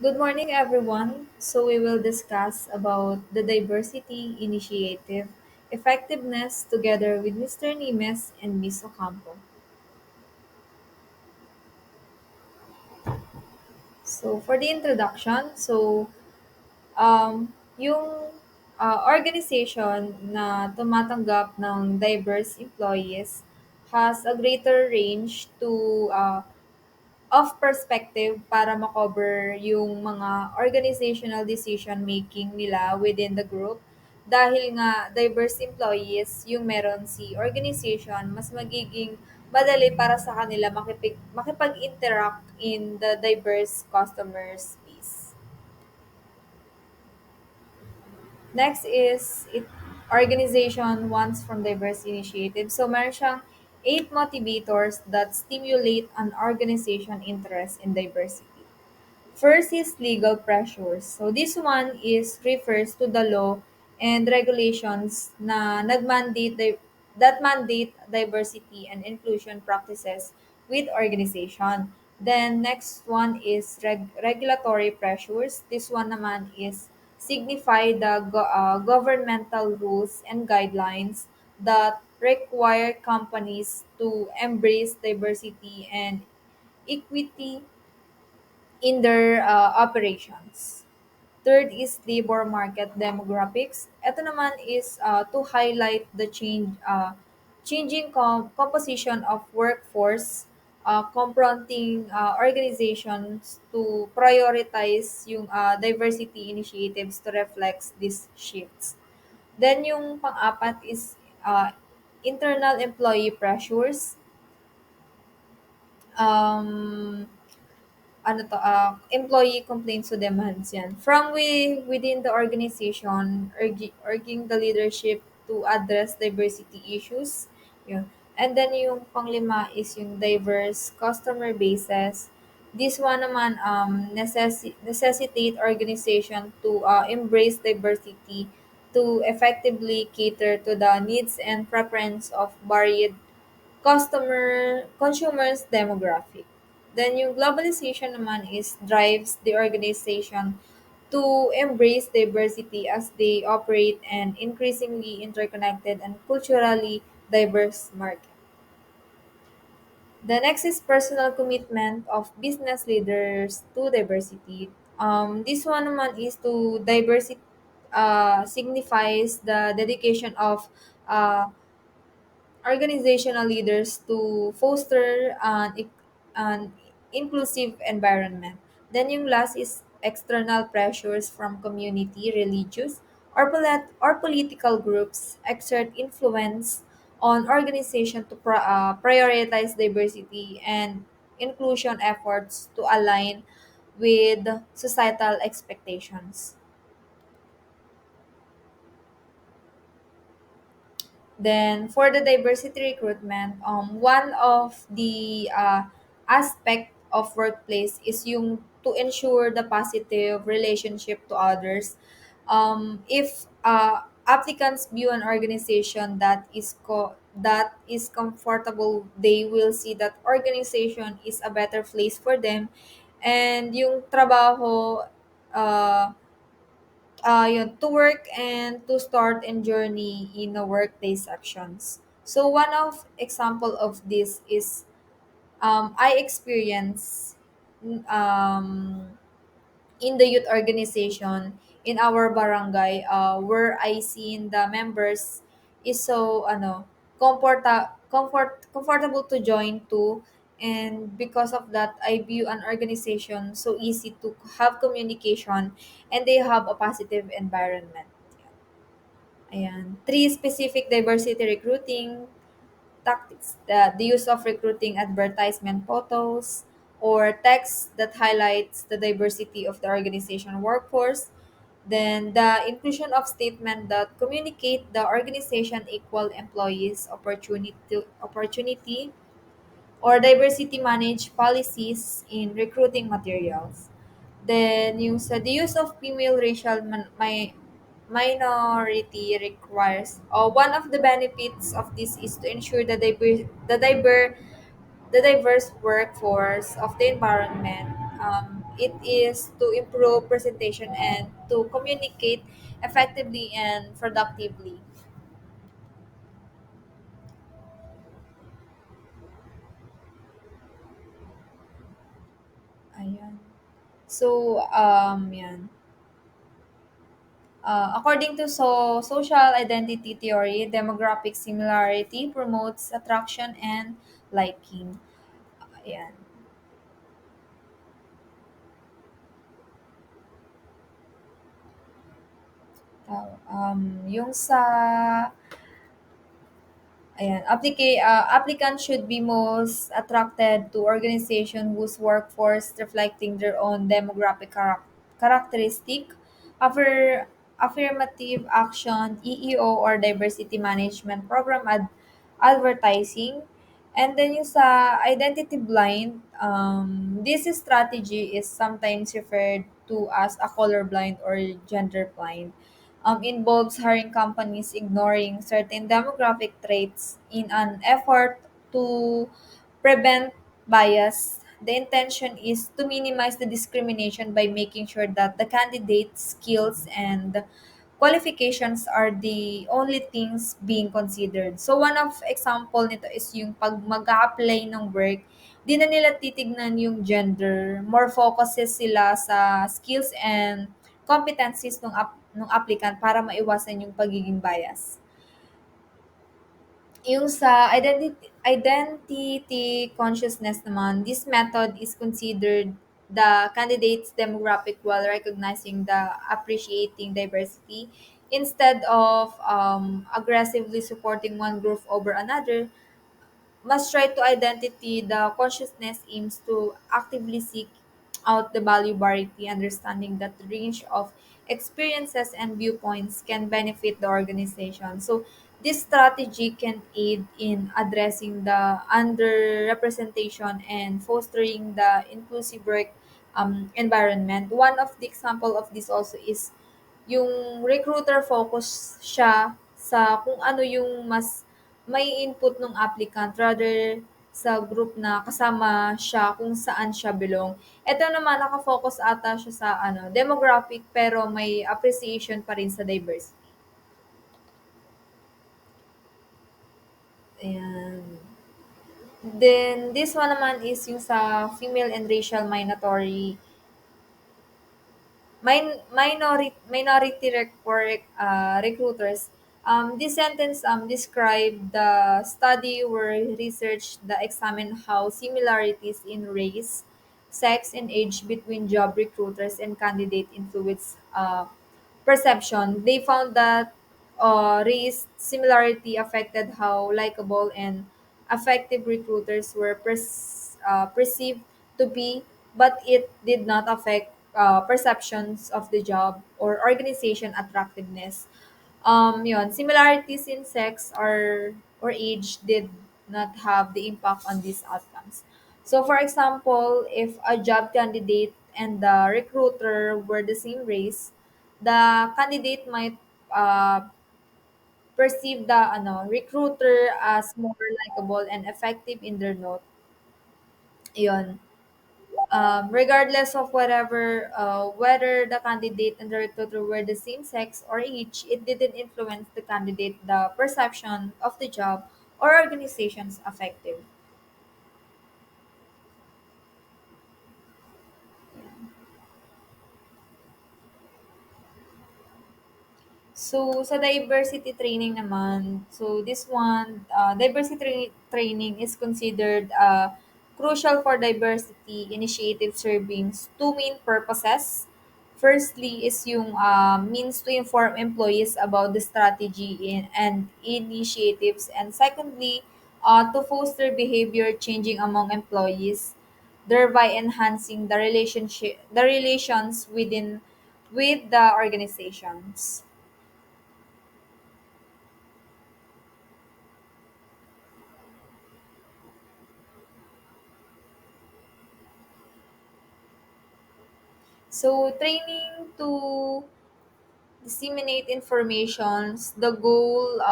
Good morning, everyone. So we will discuss about the diversity initiative effectiveness together with Mr. Nimes and Ms. Ocampo. So for the introduction, yung organization na tumatanggap ng diverse employees has a greater range to of perspective para makover yung mga organizational decision making nila within the group. Dahil nga diverse employees yung meron si organization, mas magiging madali para sa kanila makipag-interact in the diverse customer space. Next is organization wants from diverse initiative. So meron siyang 8 motivators that stimulate an organization interest in diversity. First is legal pressures. So this one is refers to the law and regulations na that mandate diversity and inclusion practices with organization. Then next one is regulatory pressures. This one naman is signify the governmental rules and guidelines that require companies to embrace diversity and equity in their operations. Third is labor market demographics. Ito naman is to highlight the changing composition of workforce, confronting organizations to prioritize yung diversity initiatives to reflect these shifts. Then yung pang-apat is internal employee pressures. Um, employee complaints to demands yan. Within the organization, urging the leadership to address diversity issues. Yun. And then yung panglima is yung diverse customer bases. This one naman necessitate organization to embrace diversity to effectively cater to the needs and preference of varied consumers demographic. Then yung globalization naman is drives the organization to embrace diversity as they operate an increasingly interconnected and culturally diverse market. The next is personal commitment of business leaders to diversity. This one naman is to diversity signifies the dedication of uh, organizational leaders to foster an inclusive environment. Then yung last is external pressures from community, religious, or political groups exert influence on organization to prioritize diversity and inclusion efforts to align with societal expectations. Then for the diversity recruitment, one of the aspect of workplace is yung to ensure the positive relationship to others. If applicants view an organization that is comfortable, they will see that organization is a better place for them, and yung trabaho uh, yun, to work and to start and journey in a workplace actions. So one of example of this is I experience um, in the youth organization in our barangay where I seen the members is so comfortable to join to, and because of that I view an organization so easy to have communication and they have a positive environment. Ayan. Three specific diversity recruiting tactics. The use of recruiting advertisement photos or text that highlights the diversity of the organization workforce. Then the inclusion of statement that communicate the organization equal employees opportunity or diversity manage policies in recruiting materials. Then yung sa the use of female racial minority requires one of the benefits of this is to ensure the diverse workforce of the environment. it is to improve presentation and to communicate effectively and productively. Ayan. So, yan. According to social identity theory, demographic similarity promotes attraction and liking. Ayan. Yung sa applicants should be most attracted to organization whose workforce reflecting their own demographic characteristic, affir- affirmative action, EEO or diversity management program advertising. And then yung sa identity blind, this strategy is sometimes referred to as a color blind or gender blind, involves hiring companies ignoring certain demographic traits in an effort to prevent bias. The intention is to minimize the discrimination by making sure that the candidate's skills and qualifications are the only things being considered. So one of example nito is yung pag mag-a-apply ng work, di na nila titignan yung gender. More focuses sila sa skills and competencies ng applicant para maiwasan yung pagiging bias. Yung sa identity consciousness naman, this method is considered the candidate's demographic while recognizing the appreciating diversity. Instead of aggressively supporting one group over another, must try to identity the consciousness aims to actively seek out the value variety, understanding that the range of experiences and viewpoints can benefit the organization. So this strategy can aid in addressing the underrepresentation and fostering the inclusive work environment. One of the example of this also is yung recruiter focus siya sa kung ano yung mas may input ng applicant rather sa group na kasama siya kung saan siya belong. Ito naman naka-focus ata siya sa ano, demographic pero may appreciation pa rin sa diversity. Ayan. Then this one naman is yung sa female and racial minority recruiters. This sentence described the study where research that examined how similarities in race, sex, and age between job recruiters and candidate influence perception. They found that race similarity affected how likable and effective recruiters were perceived to be, but it did not affect perceptions of the job or organization attractiveness. Similarities in sex or age did not have the impact on these outcomes. So, for example, if a job candidate and the recruiter were the same race, the candidate might perceive the recruiter as more likable and effective in their note. Yun. Regardless of whether the candidate and the recruiter were the same sex or age, it didn't influence the candidate, the perception of the job or organization's effective. So, sa diversity training naman, so this one, training is considered crucial for diversity initiative serving two main purposes. Firstly is yung means to inform employees about the strategy and initiatives. And secondly, to foster behavior changing among employees, thereby enhancing the relations with the organizations. So, training to disseminate informations, the goal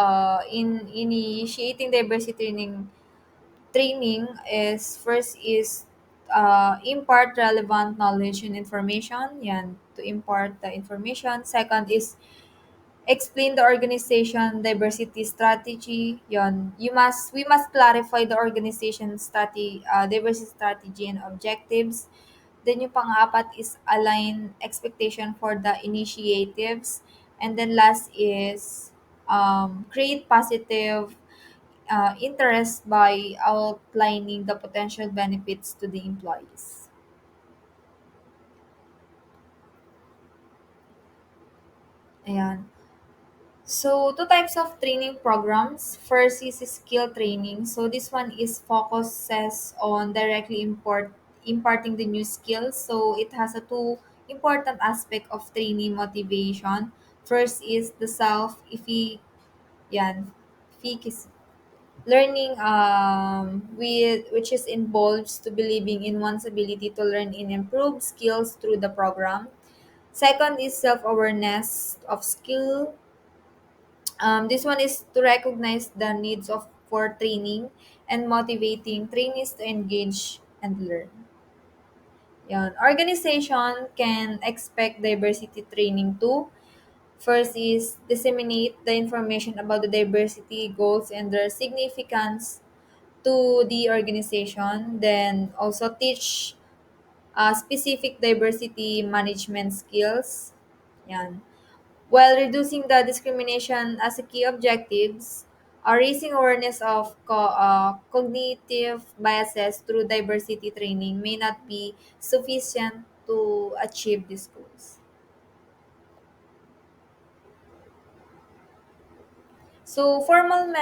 in initiating diversity training is first is impart relevant knowledge and information. Yan, to impart the information. Second is explain the organization diversity strategy. Yon, we must clarify the organization diversity strategy and objectives. Then yung pang-apat is align expectation for the initiatives. And then last is create positive interest by outlining the potential benefits to the employees. Ayan. So, two types of training programs. First is skill training. So, this one is focuses on directly imparting the new skills. So, it has a two important aspect of training motivation. First is the yan, efficacy. Learning which is involves to believing in one's ability to learn and improve skills through the program. Second is self-awareness of skill. This one is to recognize the needs of for training and motivating trainees to engage and learn. Yan. Organization can expect diversity training too. First is disseminate the information about the diversity goals and their significance to the organization. Then also teach specific diversity management skills. Yan. While reducing the discrimination as a key objectives, raising awareness of cognitive biases through diversity training may not be sufficient to achieve these goals. So, formal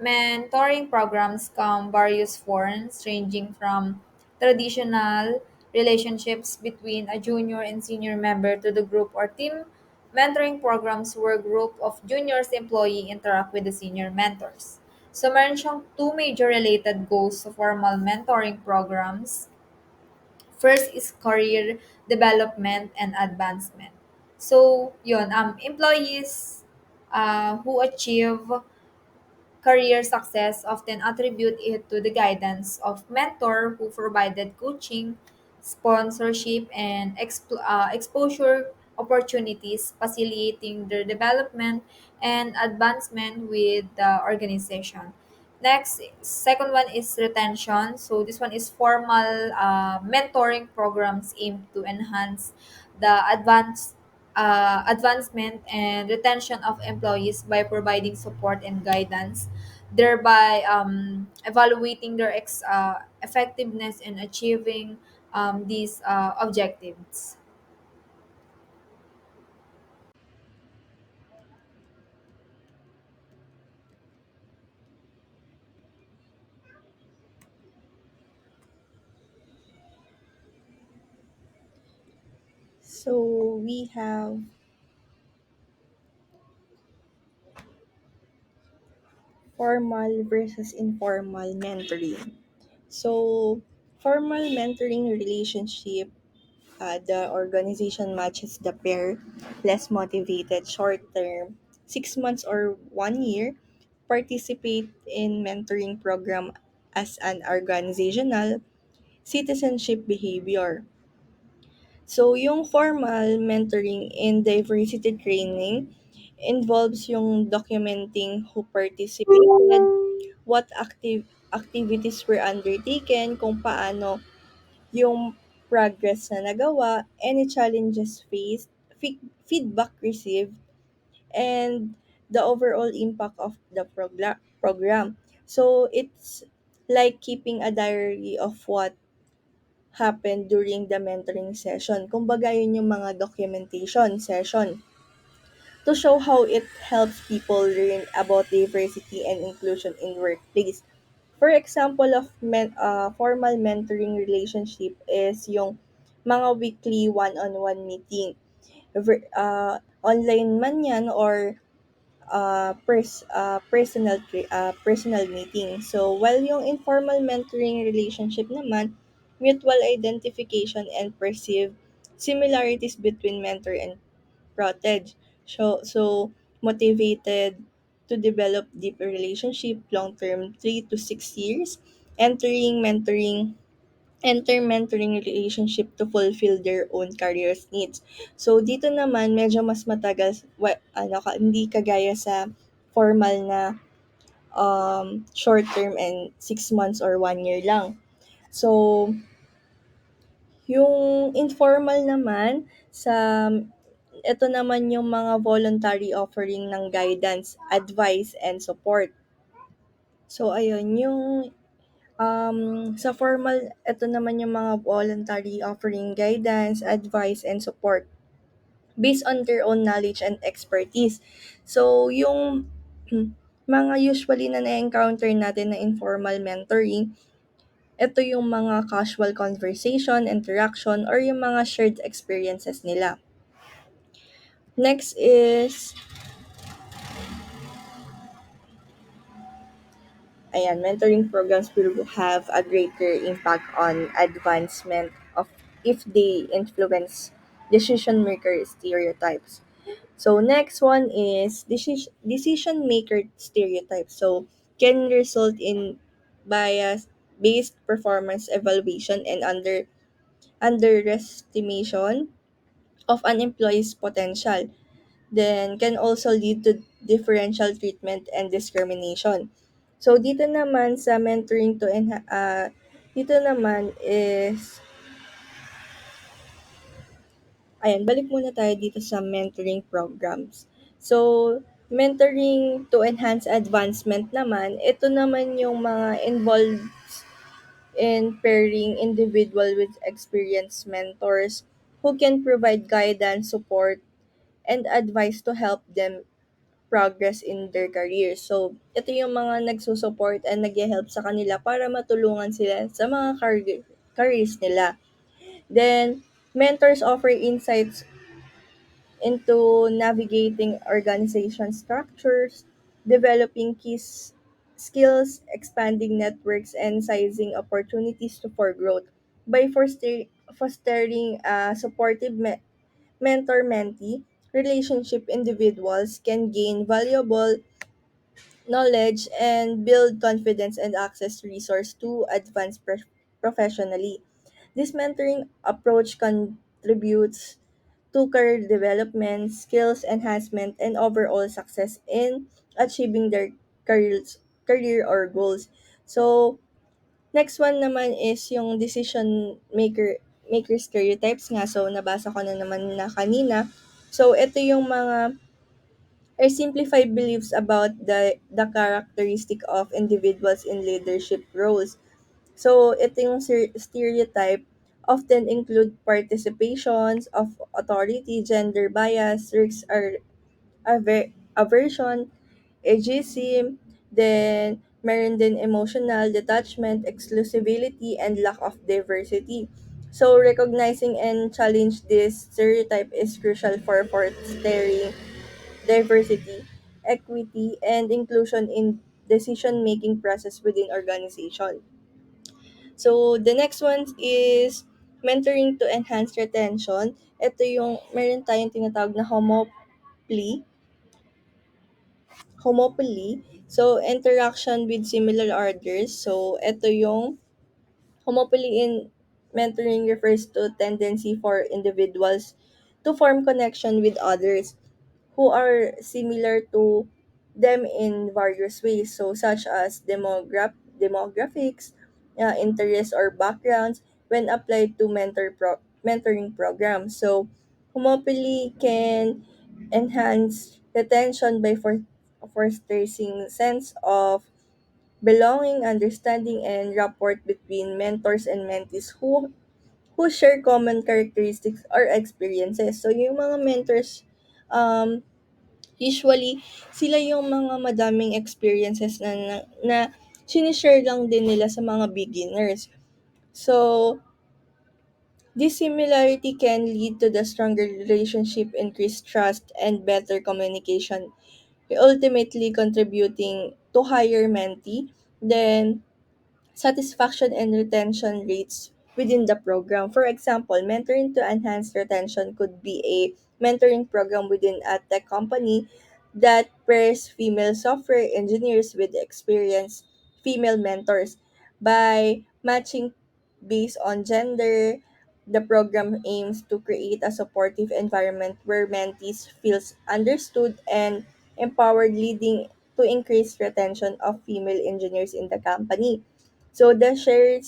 mentoring programs come various forms, ranging from traditional relationships between a junior and senior member to the group or team mentoring programs where a group of juniors employee interact with the senior mentors. So, meron siyang two major related goals sa formal mentoring programs. First is career development and advancement. So, yun, employees who achieve career success often attribute it to the guidance of mentor who provided coaching, sponsorship, and exposure opportunities, facilitating their development and advancement with the organization. Next, second one is retention. So this one is formal mentoring programs aimed to enhance the advancement and retention of employees by providing support and guidance, thereby evaluating their effectiveness in achieving these objectives. So we have formal versus informal mentoring. So formal mentoring relationship, the organization matches the pair, less motivated short term, 6 months or 1 year, participate in mentoring program as an organizational citizenship behavior. So, yung formal mentoring in diversity training involves yung documenting who participated, what activities were undertaken, kung paano yung progress na nagawa, any challenges faced, feedback received, and the overall impact of the program. So, it's like keeping a diary of what happened during the mentoring session. Kumbaga, yun yung mga documentation session to show how it helps people learn about diversity and inclusion in workplace. For example of formal mentoring relationship is yung mga weekly one-on-one meeting. Online man yan or personal meeting. So, while yung informal mentoring relationship naman, mutual identification and perceived similarities between mentor and protege. So motivated to develop deeper relationship long term 3 to 6 years, entering mentoring enter mentoring relationship to fulfill their own career's needs. So dito naman medyo mas matagal hindi kagaya sa formal na short term and 6 months or 1 year lang. So yung informal naman sa ito naman yung mga voluntary offering ng guidance, advice, and support. So ayun, sa formal, ito naman yung mga voluntary offering guidance, advice, and support based on their own knowledge and expertise. So, yung mga usually na na-encounter natin na informal mentoring, ito yung mga casual conversation, interaction, or yung mga shared experiences nila. Next is, mentoring programs will have a greater impact on advancement of if they influence decision maker stereotypes. So next one is decision maker stereotypes. So can result in bias based performance evaluation and underestimation of an employee's potential. Then can also lead to differential treatment and discrimination. So dito naman is balik muna tayo dito sa mentoring programs. So, mentoring to enhance advancement naman, ito naman yung mga involved in pairing individual with experienced mentors who can provide guidance, support, and advice to help them progress in their careers. So, ito yung mga nagsusupport and nag-help sa kanila para matulungan sila sa mga careers nila. Then, mentors offer insights into navigating organization structures, developing skills, expanding networks, and sizing opportunities for growth. By fostering a supportive mentor-mentee relationship, individuals can gain valuable knowledge and build confidence and access resource to advance professionally. This mentoring approach contributes to career development, skills enhancement, and overall success in achieving their career or goals. So, next one naman is yung decision maker stereotypes nga. So, nabasa ko na naman na kanina. So, ito yung mga or simplified beliefs about the characteristic of individuals in leadership roles. So, ito yung stereotype often include participations of authority, gender bias, risks or aversion, ageism, then meron din emotional detachment, exclusivity, and lack of diversity. So, recognizing and challenge this stereotype is crucial for fostering diversity, equity, and inclusion in decision-making process within organization. So, the next one is mentoring to enhance retention. Ito yung, meron tayong tinatawag na homopoly. So, interaction with similar orders. So, ito yung homopoly in mentoring refers to tendency for individuals to form connection with others who are similar to them in various ways, so such as demographics, interests or backgrounds when applied to mentoring programs. So, homophily can enhance retention by fostering sense of belonging, understanding, and rapport between mentors and mentees who share common characteristics or experiences. So, yung mga mentors, um, usually, sila yung mga madaming experiences na sinishare lang din nila sa mga beginners. So, this similarity can lead to the stronger relationship, increased trust, and better communication, ultimately contributing to higher mentee. Then, satisfaction and retention rates within the program. For example, mentoring to enhance retention could be a mentoring program within a tech company that pairs female software engineers with experienced female mentors by matching based on gender. The program aims to create a supportive environment where mentees feels understood and empowered, leading to increased retention of female engineers in the company. So the shared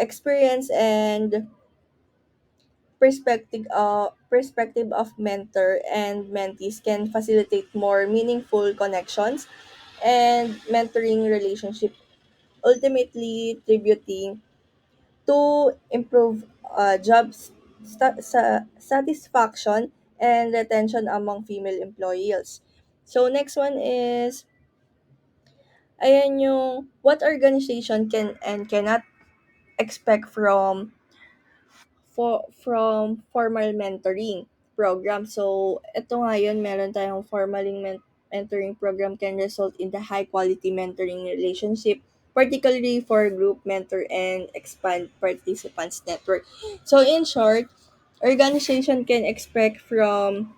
experience and perspective of mentor and mentees can facilitate more meaningful connections and mentoring relationship, ultimately tributing to improve satisfaction and retention among female employees. So next one is, ayan yung what organization can and cannot expect from formal mentoring program. So, ito ngayon, meron tayong mentoring program can result in the high quality mentoring relationship, particularly for group mentor and expand participants network. So, in short, organization can expect um,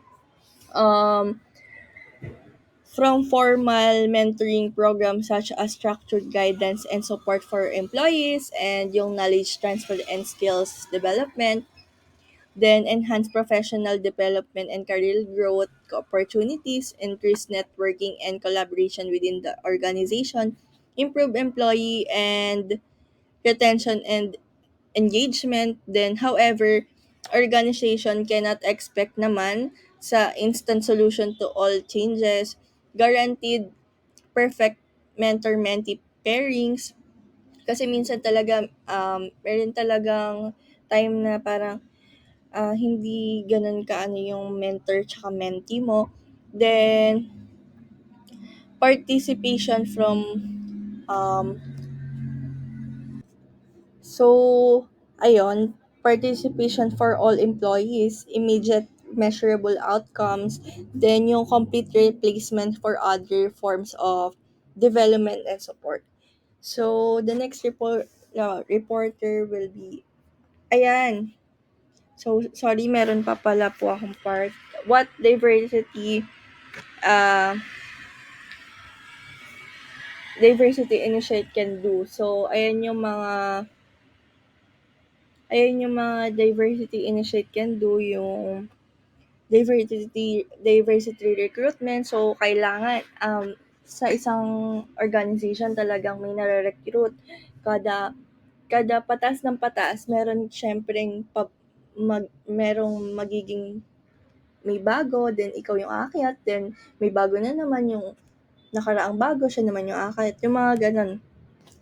from formal mentoring programs such as structured guidance and support for employees and yung knowledge transfer and skills development, then enhance professional development and career growth opportunities, increase networking and collaboration within the organization, improve employee and retention and engagement. Then, however, organization cannot expect naman sa instant solution to all changes, guaranteed perfect mentor-mentee pairings, kasi minsan talaga meron talagang time na parang hindi gano'n kaano yung mentor tsaka mentee mo. Then, participation from, um, so, ayun, participation for all employees, immediate measurable outcomes, then yung complete replacement for other forms of development and support. So, the next reporter will be, ayan. So, sorry, meron pa pala po akong part. What uh, diversity initiate can do. So, ayan yung mga diversity initiate can do, yung diversity recruitment. So, kailangan sa isang organization talagang may nare-recruit. Kada kada patas ng patas, meron siyempreng merong magiging may bago, then ikaw yung aakyat, then may bago na naman yung nakaraang bago, siya naman yung aakyat, yung mga ganun.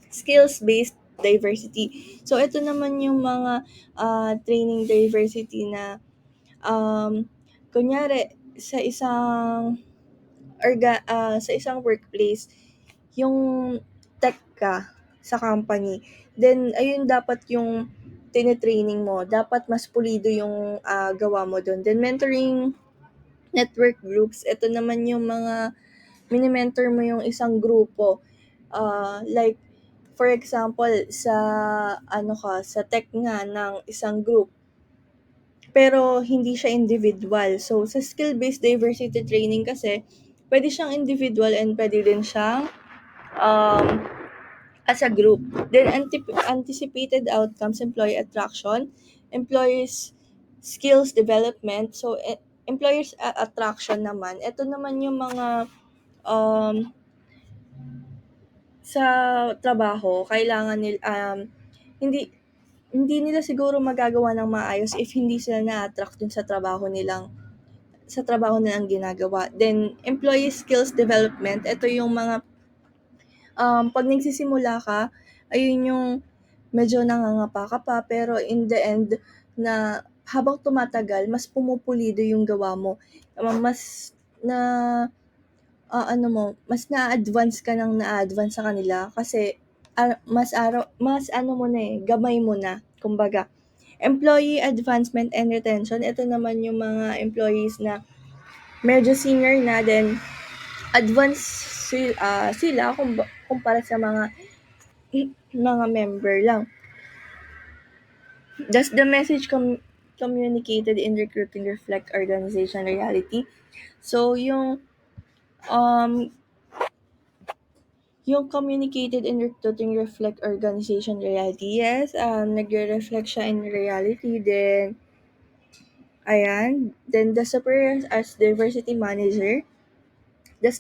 Skills-based diversity. So, ito naman yung mga training diversity na kunyari sa isang workplace, yung tech ka sa company, then ayun dapat yung tine-training mo, dapat mas pulido yung gawa mo dun. Then mentoring network groups, ito naman yung mga mini-mentor mo yung isang grupo. Like, for example, sa tech nga ng isang group, pero hindi siya individual. So, sa skill-based diversity training kasi, pwede siyang individual and pwede din siyang um, as a group. Then, anticipated outcomes, employee attraction, employees skills development. So, employers attraction naman. Ito naman yung mga um, sa trabaho, kailangan hindi hindi nila siguro magagawa ng maayos if hindi sila na-attract dun sa trabaho nilang ginagawa. Then, employee skills development, ito yung mga, 'pag nagsisimula ka, ayun yung medyo nangangapa ka pa, pero in the end na habang tumatagal, mas pumupulido yung gawa mo. Mas na ano mo, mas na-a-advance ka ng na-a-advance sa kanila kasi mas ano mo na gamay mo na, kumbaga. Employee advancement and retention, ito naman yung mga employees na medyo senior na, then advanced sila kumpara sa mga member lang. Does the message communicated in recruiting reflect organization reality? So, um, Yung communicated and recruiting reflect organization reality. Yes, nagre-reflect siya in reality. Then, ayan. Then, the superior as diversity manager, the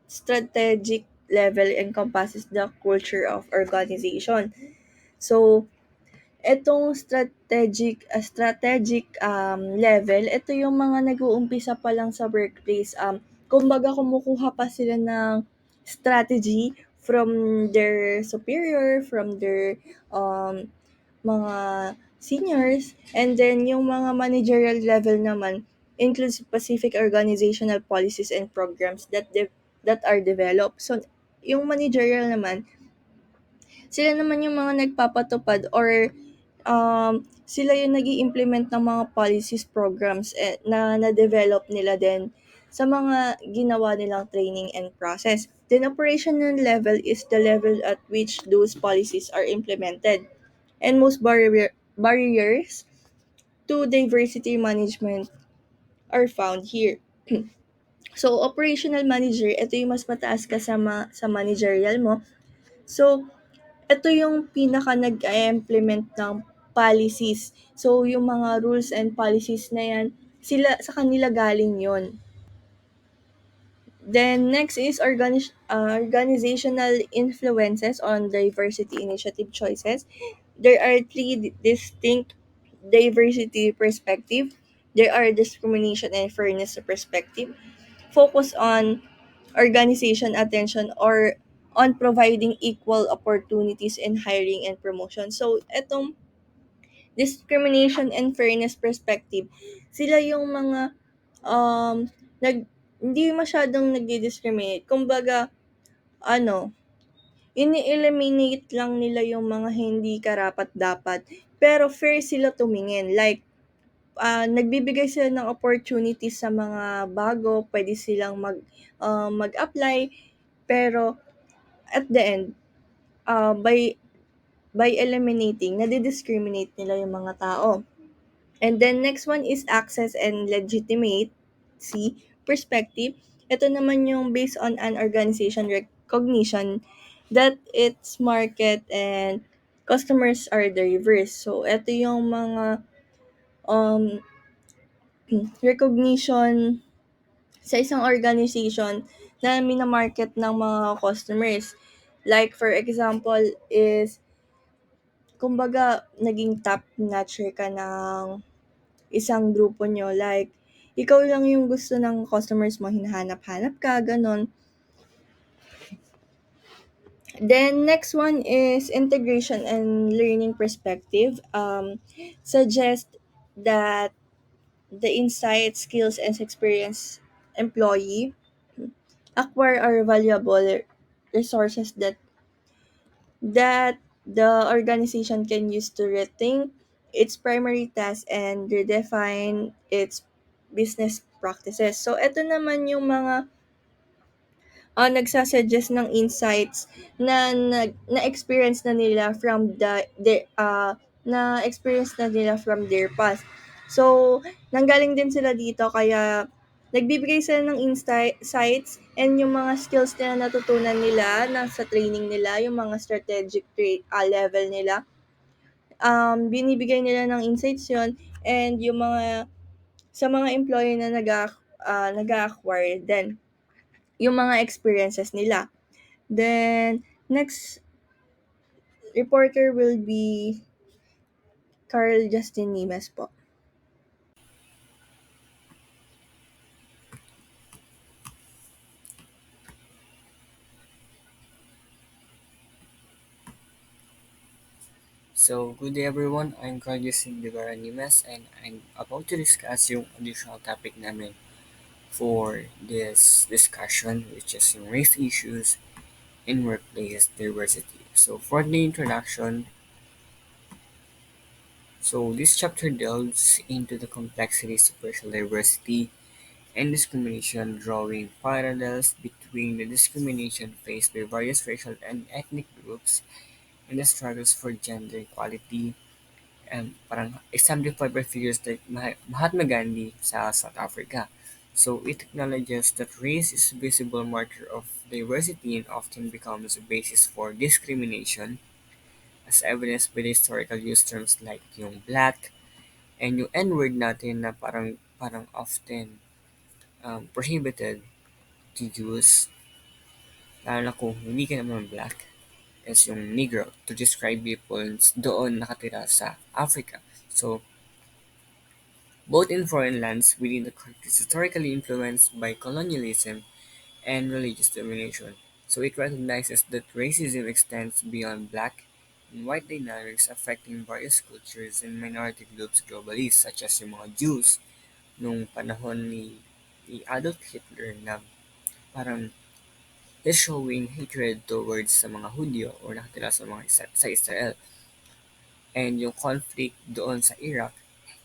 strategic level encompasses the culture of organization. So, etong level, ito yung mga nag-uumpisa pa lang sa workplace. Kumbaga kumukuha pa sila ng strategy from their superior, from their um, mga seniors, and then yung mga managerial level naman includes specific organizational policies and programs that are developed. So, yung managerial naman, sila naman yung mga nagpapatupad or sila yung nag implement ng mga policies, programs na na-develop nila din sa mga ginawa nilang training and process. Then operational level is the level at which those policies are implemented. And most barriers to diversity management are found here. So, operational manager, ito yung mas mataas ka sa managerial mo. So, ito yung pinaka nag-implement ng policies. So, yung mga rules and policies na yan, sa kanila galing yon. Then, next is organizational influences on diversity initiative choices. There are three distinct diversity perspective. There are discrimination and fairness perspective. Focus on organization attention or on providing equal opportunities in hiring and promotion. So, etong discrimination and fairness perspective, sila yung mga um, hindi masyadong nagdi-discriminate. Kumbaga, ano, ini-eliminate lang nila yung mga hindi karapat-dapat. Pero fair sila tumingin. Like, nagbibigay sila ng opportunities sa mga bago, pwede silang mag-apply, pero at the end, by eliminating, nadi-discriminate nila yung mga tao. And then next one is access and legitimacy perspective. Ito naman yung based on an organization recognition that its market and customers are diverse. So, ito yung mga um, recognition sa isang organization na minamarket ng mga customers. Like for example is, kumbaga naging top notcher ka ng isang grupo nyo. Like, ikaw lang yung gusto ng customers mo, hinahanap-hanap ka, ganon. Then, next one is integration and learning perspective. Suggest that the insight, skills, and experience employee acquire are valuable resources that the organization can use to rethink its primary task and redefine its business practices. So, ito naman yung mga nagsasuggest ng insights na experience na nila from na experience na nila from their past. So, nanggaling din sila dito kaya nagbibigay sila ng insights and yung mga skills na natutunan nila sa training nila, yung mga strategic level nila, binibigay nila ng insights yon, and yung mga sa mga employee na nag-acquire then yung mga experiences nila. Then, next reporter will be Carl Justin Nimes po. So, good day everyone. I'm Carlos Indivara Nimes and I'm about to discuss yung additional topic namin for this discussion, which is yung race issues in workplace diversity. So, for the introduction, this chapter delves into the complexities of racial diversity and discrimination, drawing parallels between the discrimination faced by various racial and ethnic groups and the struggles for gender equality parang exemplified by figures like Mahatma Gandhi sa South Africa. So it acknowledges that race is a visible marker of diversity and often becomes a basis for discrimination, as evidenced by the historical use terms like yung black and yung N-word natin na parang often prohibited to use, lalo na kung hindi ka naman black, as yung Negro to describe people doon nakatira sa Africa. So, both in foreign lands within the countries historically influenced by colonialism and religious domination. So it recognizes that racism extends beyond black and white dynamics affecting various cultures and minority groups globally such as yung mga Jews nung panahon ni Adolf Hitler na parang is showing hatred towards sa mga Hudyo or nakatira sa Israel and yung conflict doon sa Iraq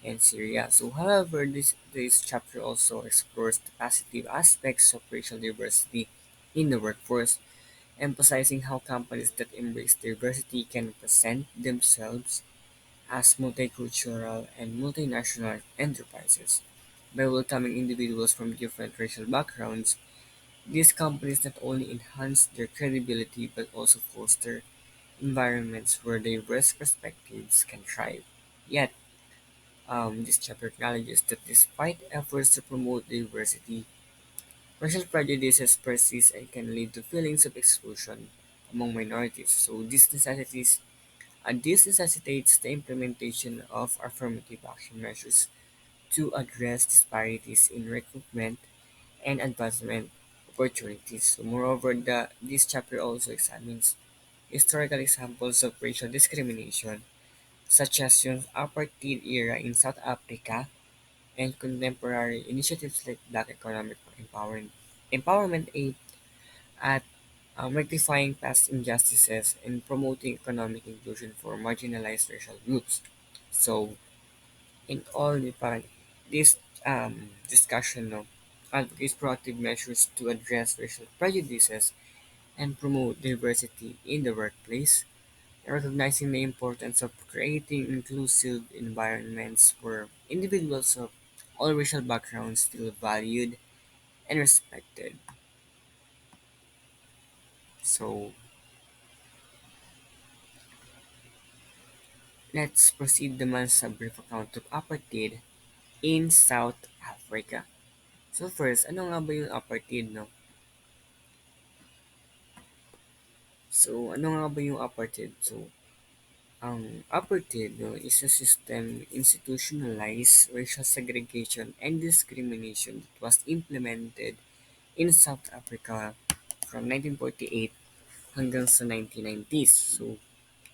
and Syria. So however, this chapter also explores the positive aspects of racial diversity in the workforce, emphasizing how companies that embrace diversity can present themselves as multicultural and multinational enterprises. By welcoming individuals from different racial backgrounds, these companies not only enhance their credibility but also foster environments where diverse perspectives can thrive. Yet, this chapter acknowledges that despite efforts to promote diversity, racial prejudices persist and can lead to feelings of exclusion among minorities. So this necessitates the implementation of affirmative action measures to address disparities in recruitment and advancement opportunities. So moreover, this chapter also examines historical examples of racial discrimination, such as yung apartheid era in South Africa and contemporary initiatives like Black Economic Empowerment Aid at rectifying past injustices and promoting economic inclusion for marginalized racial groups. So, in all the parang this discussion no, advocates proactive measures to address racial prejudices and promote diversity in the workplace, recognizing the importance of creating inclusive environments where individuals of all racial backgrounds feel valued and respected. So let's proceed naman sa brief account of apartheid in South Africa. So first, ano nga ba yung apartheid, no? So, ano nga ba yung apartheid? So, ang apartheid no, is a system institutionalized racial segregation and discrimination that was implemented in South Africa from 1948 hanggang sa 1990s. So,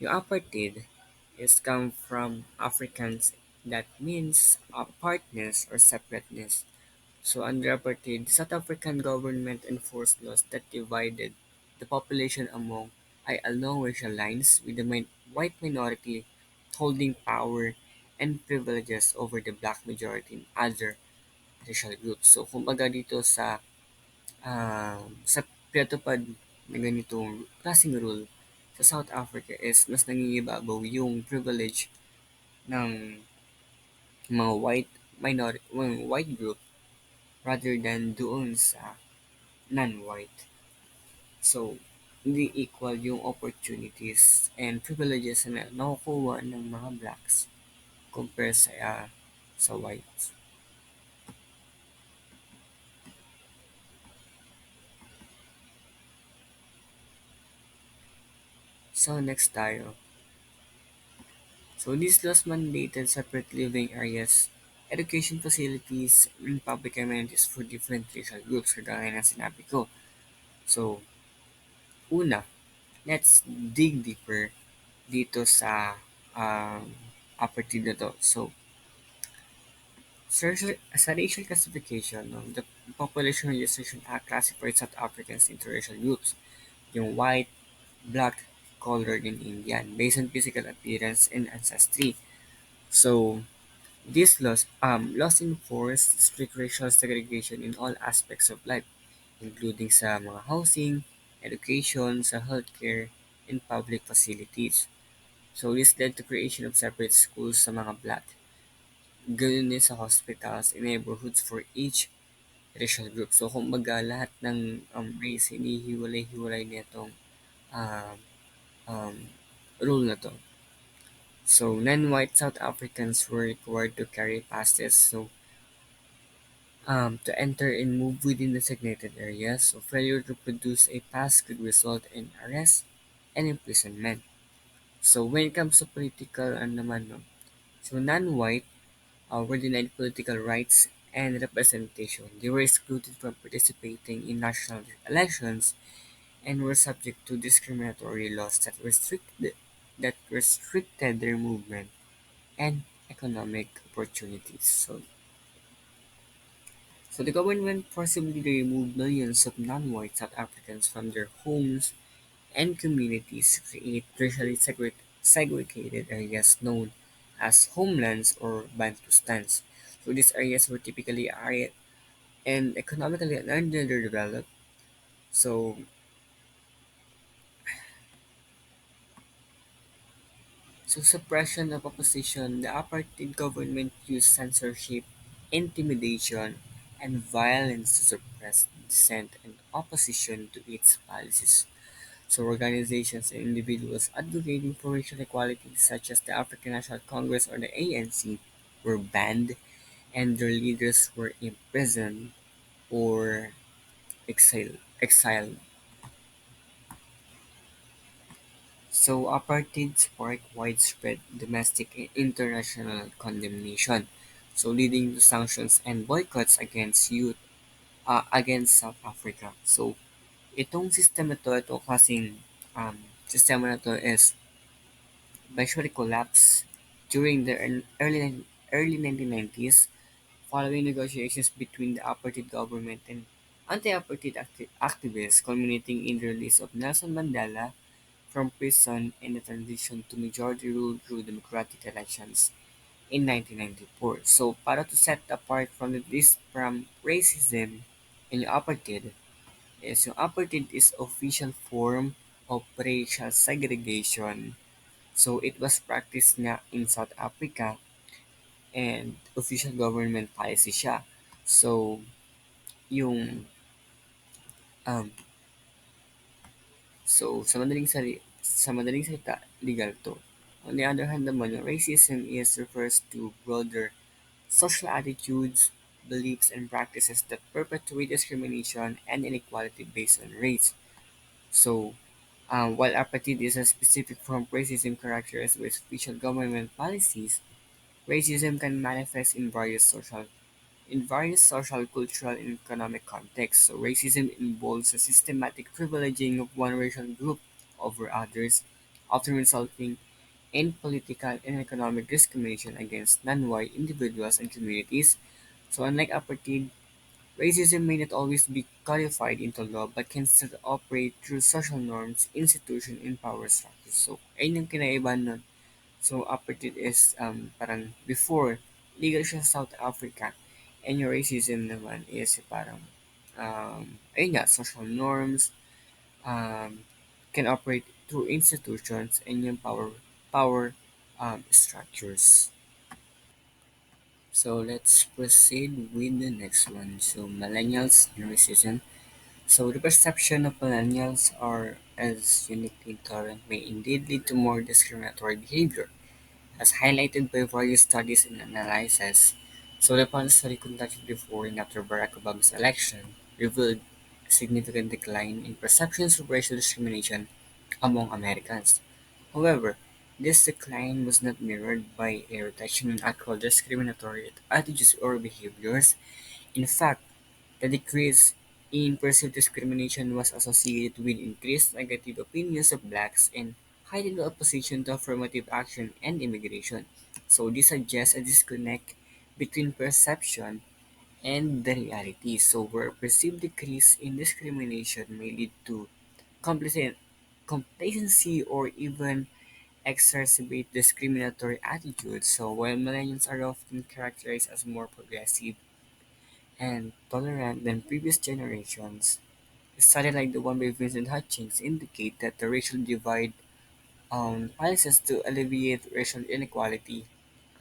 yung apartheid is come from Afrikaans that means apartness or separateness. So under apartheid, the South African government enforced laws that divided the population along racial lines, with the white minority holding power and privileges over the black majority and other racial groups. So kumbaga dito sa pinatupad na ganitong klaseng rule sa South Africa is mas nangingibabaw yung privilege ng mga white group rather than doon sa non-white. So, hindi equal yung opportunities and privileges na nakukuha ng mga blacks compare sa whites. So, next tayo. So, these laws mandated separate living areas, education facilities, and public amenities for different racial groups, kagaya na sinabi ko. So, una, let's dig deeper dito sa um, apartheid na to. So, sa racial classification, no, the Population Registration Act classified South Africans into racial groups, yung white, black, colored, and Indian, based on physical appearance and ancestry. So, these laws enforce strict racial segregation in all aspects of life, including sa mga housing, education, sa healthcare, and public facilities. So, this led to creation of separate schools sa mga black, ganoon din sa hospitals and neighborhoods for each racial group. So kumbaga lahat ng race hinihiwalay-hiwalay nitong um, um, rule na 'to. So non-white South Africans were required to carry passes to enter and move within designated areas. So failure to produce a pass could result in arrest and imprisonment. So when it comes to political naman, no? So non-white were denied political rights and representation. They were excluded from participating in national elections and were subject to discriminatory laws that restricted their movement and economic opportunities. So the government forcibly removed millions of non-white South Africans from their homes and communities to create racially segregated areas known as homelands or Bantustans. So these areas were typically arid and economically underdeveloped. So, so suppression of opposition, the apartheid government used censorship, intimidation, and violence to suppress dissent and opposition to its policies. So organizations and individuals advocating for racial equality, such as the African National Congress or the ANC, were banned and their leaders were imprisoned or exiled. So apartheid sparked widespread domestic and international condemnation, so leading to sanctions and boycotts against South Africa. So itong sistema na to is eventually collapsed during the early 1990s following negotiations between the apartheid government and anti-apartheid activists, culminating in the release of Nelson Mandela from prison and the transition to majority rule through democratic elections in 1994. So, para to set apart from racism and yung apartheid is official form of racial segregation. So, it was practiced nga in South Africa and official government policy siya. So, yung um, sa madaling salita, legal to. On the other hand naman, yung racism refers to broader social attitudes, beliefs, and practices that perpetuate discrimination and inequality based on race. So, while apartheid is a specific form of racism characterized by official government policies, racism can manifest in various social, cultural, and economic contexts. So racism involves a systematic privileging of one racial group over others, often resulting in political and economic discrimination against non-white individuals and communities. So unlike apartheid, racism may not always be codified into law but can still operate through social norms, institutions, and power structures. So ayun yung kinaibahan nun. So apartheid is parang before legal siya sa South Africa and yung racism naman is parang ayun nga, social norms can operate through institutions and yung power structures. So let's proceed with the next one. So millennials and racism. So the perception of millennials are as uniquely intolerant may indeed lead to more discriminatory behavior. As highlighted by various studies and analyses, so the one study conducted before and after Barack Obama's election revealed a significant decline in perceptions of racial discrimination among Americans. However, this decline was not mirrored by a reduction in actual discriminatory attitudes or behaviors. In fact, the decrease in perceived discrimination was associated with increased negative opinions of blacks and heightened opposition to affirmative action and immigration. So this suggests a disconnect between perception and the reality. So where perceived decrease in discrimination may lead to complacent- complacency or even exacerbate discriminatory attitudes. So while millennials are often characterized as more progressive and tolerant than previous generations, studies like the one by Vincent Hutchins indicate that the racial divide policies to alleviate racial inequality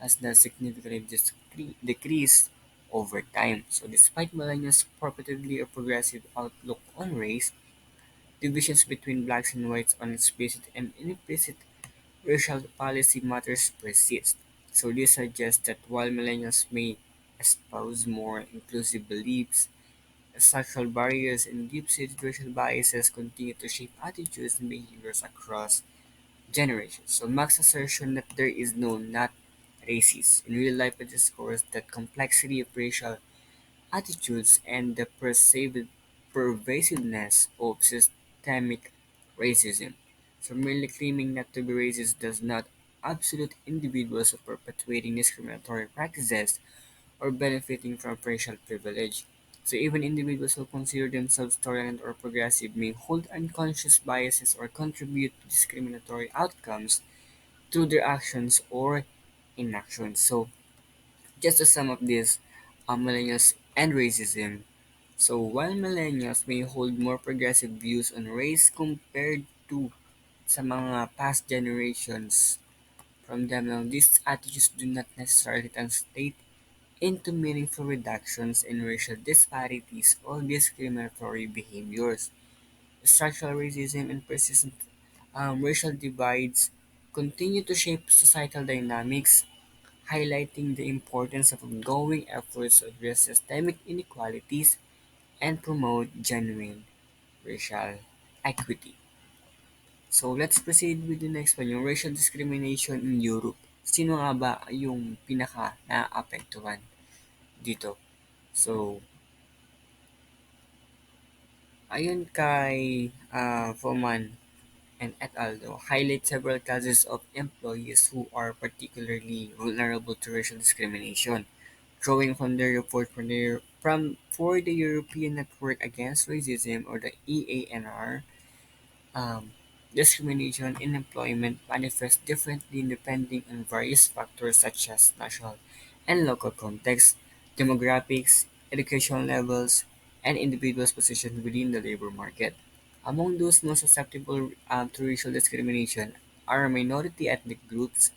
has not significantly decreased over time. So despite millennials' purportedly a progressive outlook on race, divisions between blacks and whites on explicit and implicit racial policy matters persist. So this suggests that while millennials may espouse more inclusive beliefs, structural barriers and deep-seated racial biases continue to shape attitudes and behaviors across generations. So Max's assertion that there is no not racist in real life underscores that complexity of racial attitudes and the pervasiveness of systemic racism. So merely claiming not to be racist does not absolute individuals of perpetuating discriminatory practices or benefiting from racial privilege. So even individuals who consider themselves tolerant or progressive may hold unconscious biases or contribute to discriminatory outcomes through their actions or inactions. So just to sum up this, millennials and racism. So while millennials may hold more progressive views on race compared to sa mga past generations from them now, these attitudes do not necessarily translate into meaningful reductions in racial disparities or discriminatory behaviors. Structural racism and persistent racial divides continue to shape societal dynamics, highlighting the importance of ongoing efforts to address systemic inequalities and promote genuine racial equity. So let's proceed with the next one, yung racial discrimination in Europe. Sino nga ba yung pinaka naapektuhan dito? So, ayon kay Foman and et al. Highlight several cases of employees who are particularly vulnerable to racial discrimination. Drawing from their report for the European Network Against Racism or the EANR, um, discrimination in employment manifests differently depending on various factors such as national and local context, demographics, educational levels, and individuals' position within the labor market. Among those most susceptible to racial discrimination are minority ethnic groups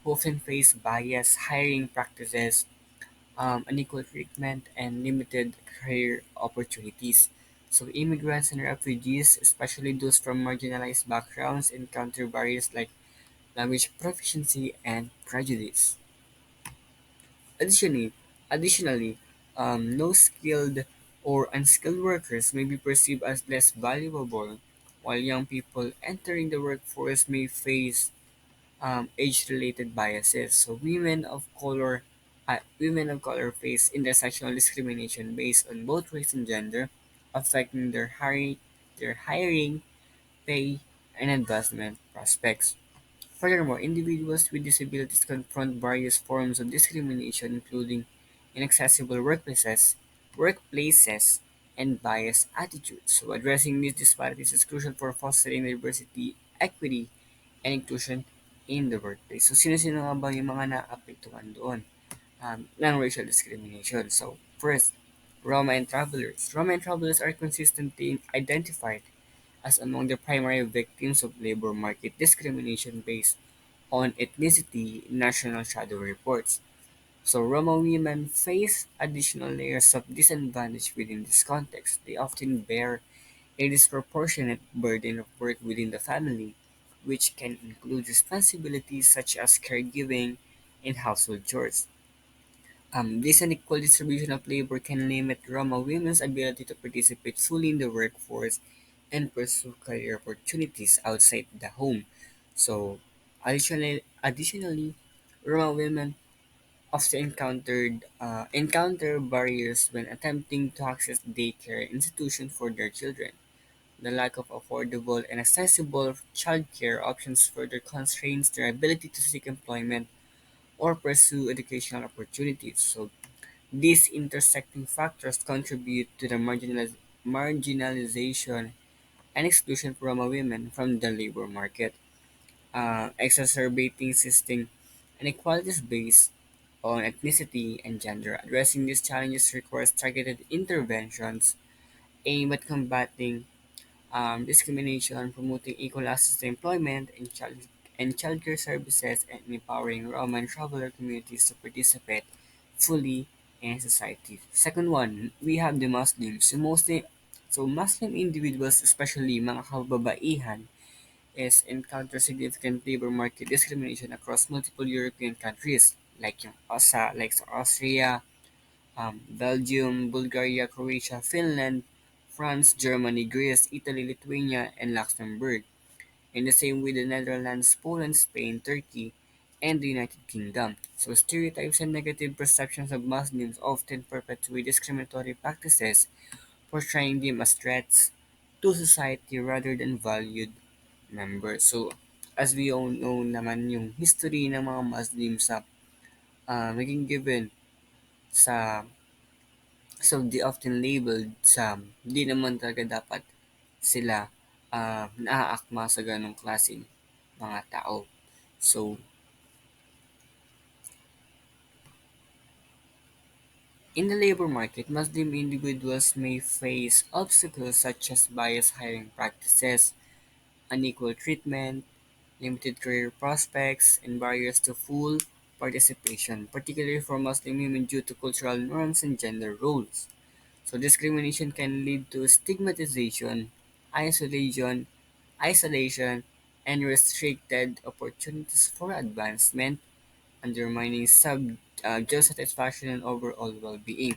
who often face biased hiring practices, unequal treatment, and limited career opportunities. So immigrants and refugees, especially those from marginalized backgrounds, encounter barriers like language proficiency and prejudice. Additionally, additionally, no skilled or unskilled workers may be perceived as less valuable, while young people entering the workforce may face age-related biases. So women of color face intersectional discrimination based on both race and gender, affecting their hiring, pay, and advancement prospects. Furthermore, individuals with disabilities confront various forms of discrimination, including inaccessible workplaces, and biased attitudes. So, addressing these disparities is crucial for fostering diversity, equity, and inclusion in the workplace. So, sino-sino nga ba yung mga naapektuhan doon ng racial discrimination? So, first, Roma and travelers. Roma and travelers are consistently identified as among the primary victims of labor market discrimination based on ethnicity in national shadow reports. So Roma women face additional layers of disadvantage within this context. They often bear a disproportionate burden of work within the family, which can include responsibilities such as caregiving and household chores. This unequal distribution of labor can limit Roma women's ability to participate fully in the workforce and pursue career opportunities outside the home. So, additionally, Roma women often encounter barriers when attempting to access daycare institutions for their children. The lack of affordable and accessible childcare options further constrains their ability to seek employment or pursue educational opportunities. So these intersecting factors contribute to the marginalization and exclusion of Roma women from the labor market, exacerbating existing inequalities based on ethnicity and gender. Addressing these challenges requires targeted interventions aimed at combating discrimination, promoting equal access to employment and childcare services, and empowering Roma and traveler communities to participate fully and society. Second one, we have the Muslims. So Muslim individuals, especially mga kababaihan, is encounter significant labor market discrimination across multiple European countries like sa Austria, Belgium, Bulgaria, Croatia, Finland, France, Germany, Greece, Italy, Lithuania, and Luxembourg. In the same way the Netherlands, Poland, Spain, Turkey, and the United Kingdom. So stereotypes and negative perceptions of Muslims often perpetuate discriminatory practices, portraying them as threats to society rather than valued members. So as we all know naman yung history ng mga Muslims sa naging given sa they often labeled sa di naman talaga dapat sila naaakma sa ganong klaseng mga tao. So, in the labor market, Muslim individuals may face obstacles such as biased hiring practices, unequal treatment, limited career prospects, and barriers to full participation, particularly for Muslim women due to cultural norms and gender roles. So discrimination can lead to stigmatization, isolation, isolation, and restricted opportunities for advancement, undermining job satisfaction and overall well-being.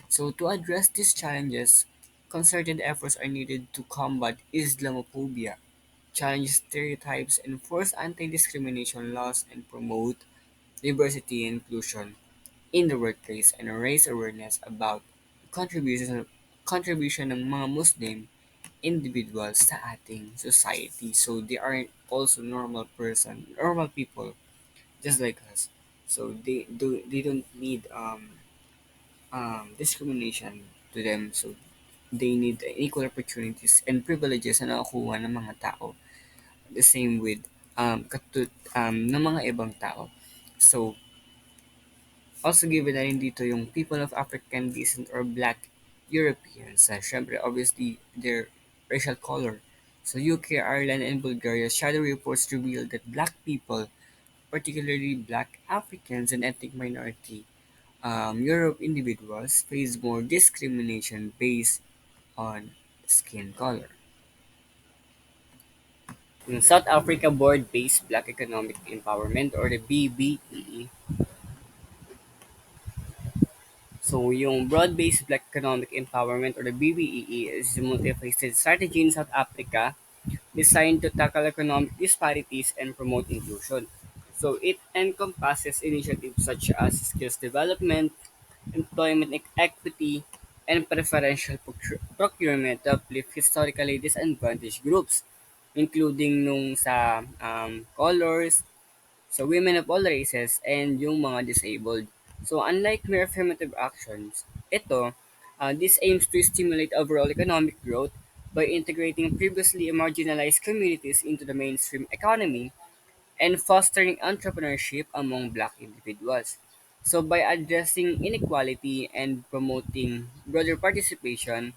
So to address these challenges, concerted efforts are needed to combat Islamophobia, challenge stereotypes, enforce anti-discrimination laws, and promote diversity and inclusion in the workplace and raise awareness about contribution contribution ng mga Muslim individuals sa ating society. So they are also normal people just like us. So they don't need discrimination to them. So they need equal opportunities and privileges na nakukuha ng mga tao. The same with ng mga ibang tao. So also given na rin dito yung people of African descent or Black Europeans. Syempre, obviously, their racial color. So UK, Ireland, and Bulgaria shadow reports reveal that Black people, particularly Black Africans and ethnic minority Europe individuals, face more discrimination based on skin color. Yung South Africa Board-Based Black Economic Empowerment or the BBEE. So, yung Broad-Based Black Economic Empowerment or the BBEE is a multifaceted strategy in South Africa designed to tackle economic disparities and promote inclusion. So, it encompasses initiatives such as skills development, employment equity, and preferential procurement to uplift historically disadvantaged groups, including nung sa colors, so women of all races, and yung mga disabled. So unlike mere affirmative actions, this aims to stimulate overall economic growth by integrating previously marginalized communities into the mainstream economy and fostering entrepreneurship among Black individuals. So by addressing inequality and promoting broader participation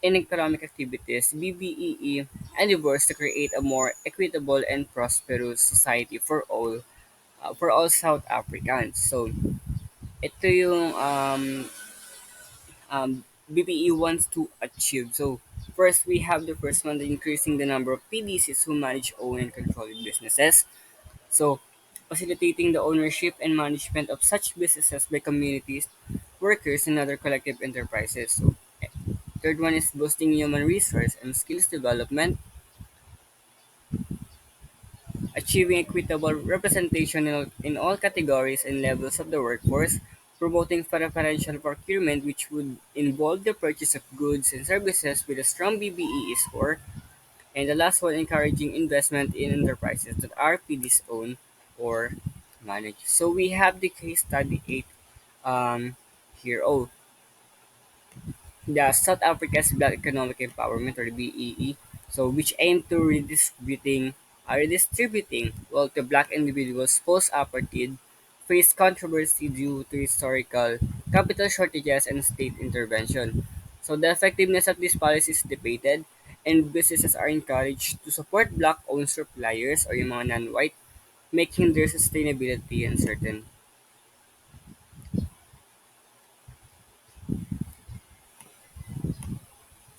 in economic activities, BBEE endeavors to create a more equitable and prosperous society for all South Africans. So ito yung BPE wants to achieve. So first we have the first one, the increasing the number of PDCs who manage, own, and control businesses. So facilitating the ownership and management of such businesses by communities, workers, and other collective enterprises. So third one is boosting human resource and skills development, achieving equitable representation in all categories and levels of the workforce, promoting preferential procurement, which would involve the purchase of goods and services with a strong BBE score, and the last one, encouraging investment in enterprises that are PDs own or manage. So we have the case study 8 here. Oh, the South Africa's Black Economic Empowerment or BEE, so which aim to redistributing wealth to black individuals post-apartheid faced controversy due to historical capital shortages and state intervention. So the effectiveness of these policies is debated and businesses are encouraged to support black-owned suppliers or yung mga non-white, making their sustainability uncertain.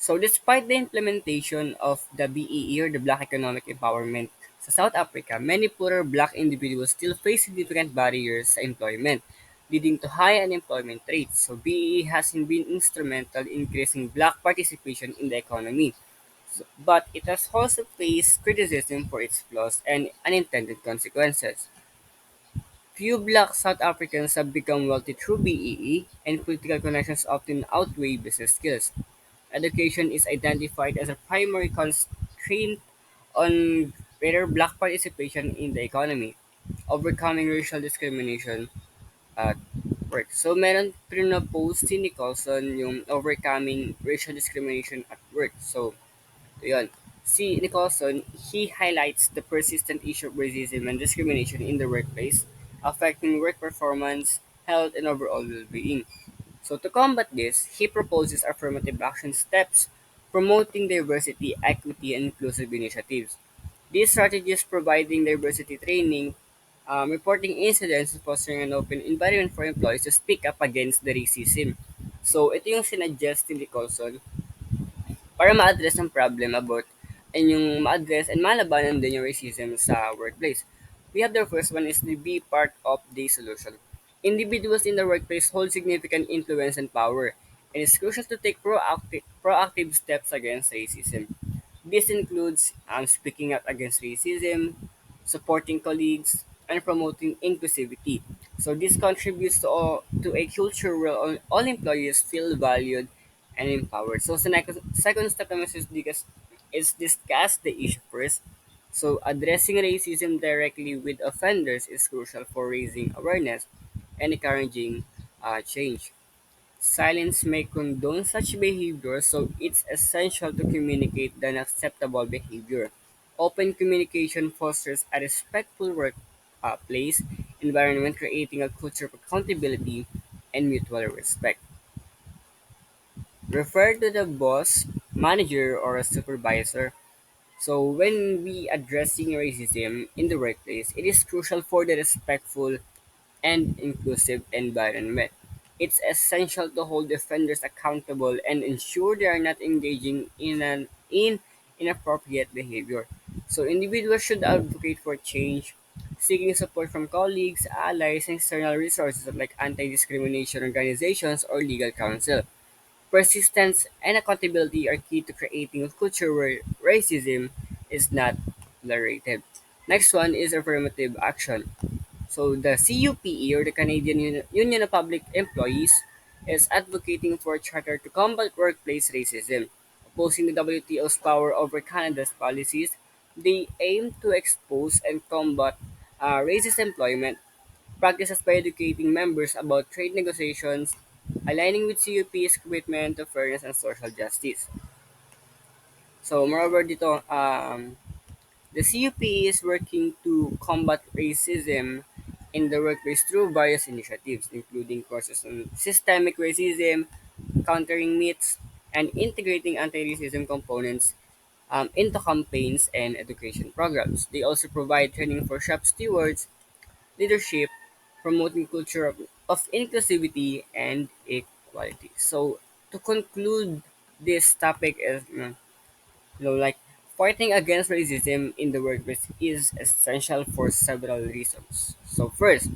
So despite the implementation of the BEE or the Black Economic Empowerment sa South Africa, many poorer black individuals still face significant barriers sa employment, leading to high unemployment rates. So BEE has been instrumental in increasing black participation in the economy, but it has also faced criticism for its flaws and unintended consequences. Few black South Africans have become wealthy through BEE, and political connections often outweigh business skills. Education is identified as a primary constraint on greater black participation in the economy, overcoming racial discrimination at work. So meron pinopost si Nicholson yung overcoming racial discrimination at work. So yun. Si Nicholson, he highlights the persistent issue of racism and discrimination in the workplace, affecting work performance, health, and overall well-being. So to combat this, he proposes affirmative action steps, promoting diversity, equity, and inclusive initiatives. These strategies providing diversity training, reporting incidents, and fostering an open environment for employees to speak up against the racism. So ito yung sinuggest ni Nicholson para ma-address ang problem about and yung ma-address and malabanan din yung racism sa workplace. We have the first one is to be part of the solution. Individuals in the workplace hold significant influence and power, and it's crucial to take proactive steps against racism. This includes speaking out against racism, supporting colleagues, and promoting inclusivity. So this contributes to a culture where all employees feel valued and empowered. So sa second step naman is discuss the issue first. So addressing racism directly with offenders is crucial for raising awareness and encouraging change. Silence may condone such behavior, so it's essential to communicate the unacceptable behavior. Open communication fosters a respectful workplace environment, creating a culture of accountability and mutual respect. Refer to the boss, manager, or a supervisor. So when we addressing racism in the workplace, it is crucial for the respectful and inclusive environment. It's essential to hold offenders accountable and ensure they are not engaging in inappropriate behavior. So individuals should advocate for change, seeking support from colleagues, allies, and external resources like anti-discrimination organizations or legal counsel. Persistence and accountability are key to creating a culture where racism is not tolerated. Next one is affirmative action. So the CUPE or the Canadian Union of Public Employees is advocating for a charter to combat workplace racism. Opposing the WTO's power over Canada's policies, they aim to expose and combat racist employment practices by educating members about trade negotiations, aligning with CUP's commitment to fairness and social justice. So moreover dito, the CUP is working to combat racism in the workplace through various initiatives, including courses on systemic racism, countering myths, and integrating anti-racism components into campaigns and education programs. They also provide training for shop stewards, leadership, promoting culture of inclusivity and equality. So to conclude this topic is like fighting against racism in the workplace is essential for several reasons. So first,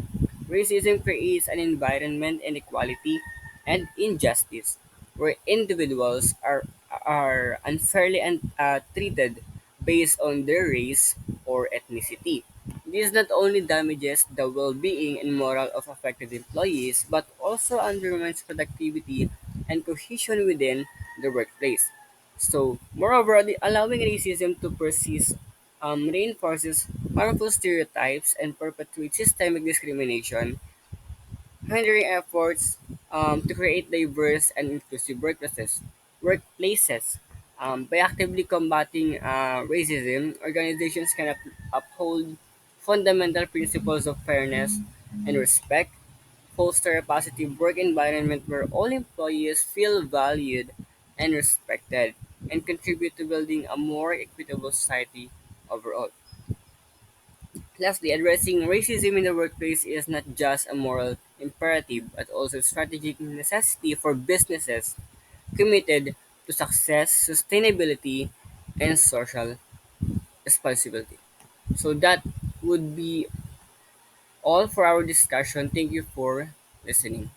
racism creates an environment inequality and injustice where individuals are unfairly treated based on their race or ethnicity. This not only damages the well-being and morale of affected employees but also undermines productivity and cohesion within the workplace. So, moreover, allowing racism to persist reinforces harmful stereotypes and perpetuates systemic discrimination, hindering efforts to create diverse and inclusive workplaces. By actively combating racism, organizations can uphold fundamental principles of fairness and respect, foster a positive work environment where all employees feel valued and respected, and contribute to building a more equitable society overall. Lastly, addressing racism in the workplace is not just a moral imperative, but also a strategic necessity for businesses committed to success, sustainability, and social responsibility. So that would be all for our discussion. Thank you for listening.